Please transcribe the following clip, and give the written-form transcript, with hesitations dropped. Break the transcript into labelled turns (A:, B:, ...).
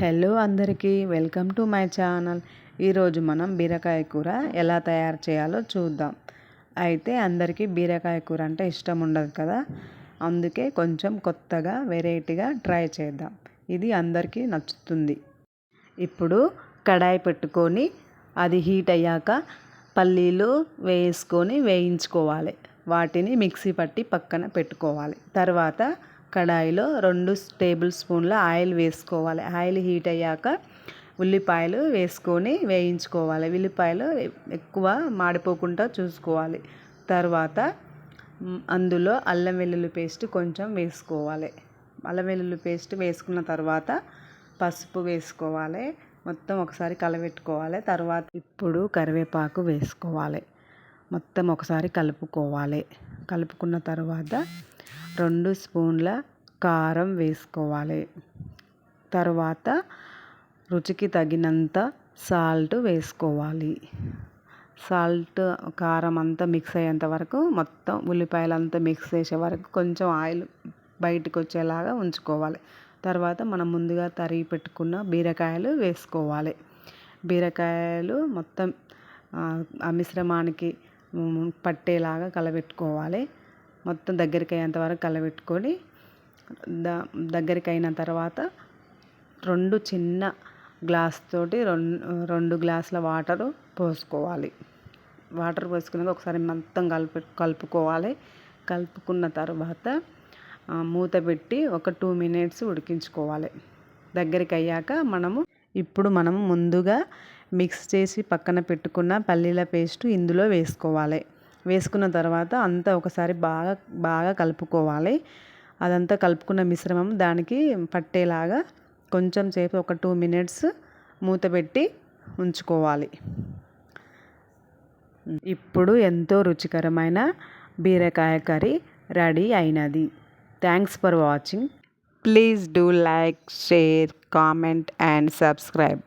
A: Hello అందరికీ welcome to my channel. ఈరోజు మనం బీరకాయ కూర ఎలా తయారు చేయాలో చూద్దాం. అయితే అందరికీ బీరకాయ కూర అంటే ఇష్టం ఉండదు కదా, అందుకే కొంచెం కొత్తగా వెరైటీగా ట్రై చేద్దాం. ఇది అందరికీ నచ్చుతుంది. ఇప్పుడు కడాయి పెట్టుకొని అది హీట్ అయ్యాక పల్లీలు వేయించుకోవాలి. వాటిని మిక్సీ పట్టి పక్కన పెట్టుకోవాలి. తర్వాత కడాయిలో 2 టేబుల్ స్పూన్ల ఆయిల్ వేసుకోవాలి. ఆయిల్ హీట్ అయ్యాక ఉల్లిపాయలు వేసుకొని వేయించుకోవాలి. ఉల్లిపాయలు ఎక్కువ మాడిపోకుండా చూసుకోవాలి. తర్వాత అందులో అల్లం వెల్లుల్లి పేస్ట్ కొంచెం వేసుకోవాలి. అల్లం వెల్లుల్లి పేస్ట్ వేసుకున్న తర్వాత పసుపు వేసుకోవాలి. మొత్తం ఒకసారి కలబెట్టుకోవాలి. తర్వాత ఇప్పుడు కరివేపాకు వేసుకోవాలి. మొత్తం ఒకసారి కలుపుకోవాలి. కలుపుకున్న తర్వాత 2 స్పూన్ల కారం వేసుకోవాలి. తర్వాత రుచికి తగినంత సాల్ట్ వేసుకోవాలి. సాల్ట్ కారం అంతా మిక్స్ అయ్యేంత వరకు, మొత్తం ఉల్లిపాయలంతా మిక్స్ చేసే వరకు కొంచెం ఆయిల్ బయటకు వచ్చేలాగా ఉంచుకోవాలి. తర్వాత మనం ముందుగా తరిగి పెట్టుకున్న బీరకాయలు వేసుకోవాలి. బీరకాయలు మొత్తం ఆ మిశ్రమానికి పట్టేలాగా కలబెట్టుకోవాలి. మొత్తం దగ్గరికి అయ్యేంత వరకు కలబెట్టుకొని దగ్గరికి అయిన తర్వాత 2 చిన్న గ్లాస్ తోటి 2 గ్లాసుల వాటరు పోసుకోవాలి. వాటర్ పోసుకున్నాక ఒకసారి మొత్తం కలుపుకోవాలి. కలుపుకున్న తర్వాత మూత పెట్టి ఒక 2 మినిట్స్ ఉడికించుకోవాలి. దగ్గరికి అయ్యాక ఇప్పుడు మనము ముందుగా మిక్స్ చేసి పక్కన పెట్టుకున్న పల్లీల పేస్ట్ ఇందులో వేసుకోవాలి. వేసుకున్న తర్వాత అంతా ఒకసారి బాగా కలుపుకోవాలి. అదంతా కలుపుకున్న మిశ్రమం దానికి పట్టేలాగా కొంచెం సేపు ఒక 2 మినిట్స్ మూత పెట్టి ఉంచుకోవాలి. ఇప్పుడు ఎంతో రుచికరమైన బీరకాయ కర్రీ రెడీ అయినది. Thanks for watching. Please do like, share, comment and subscribe.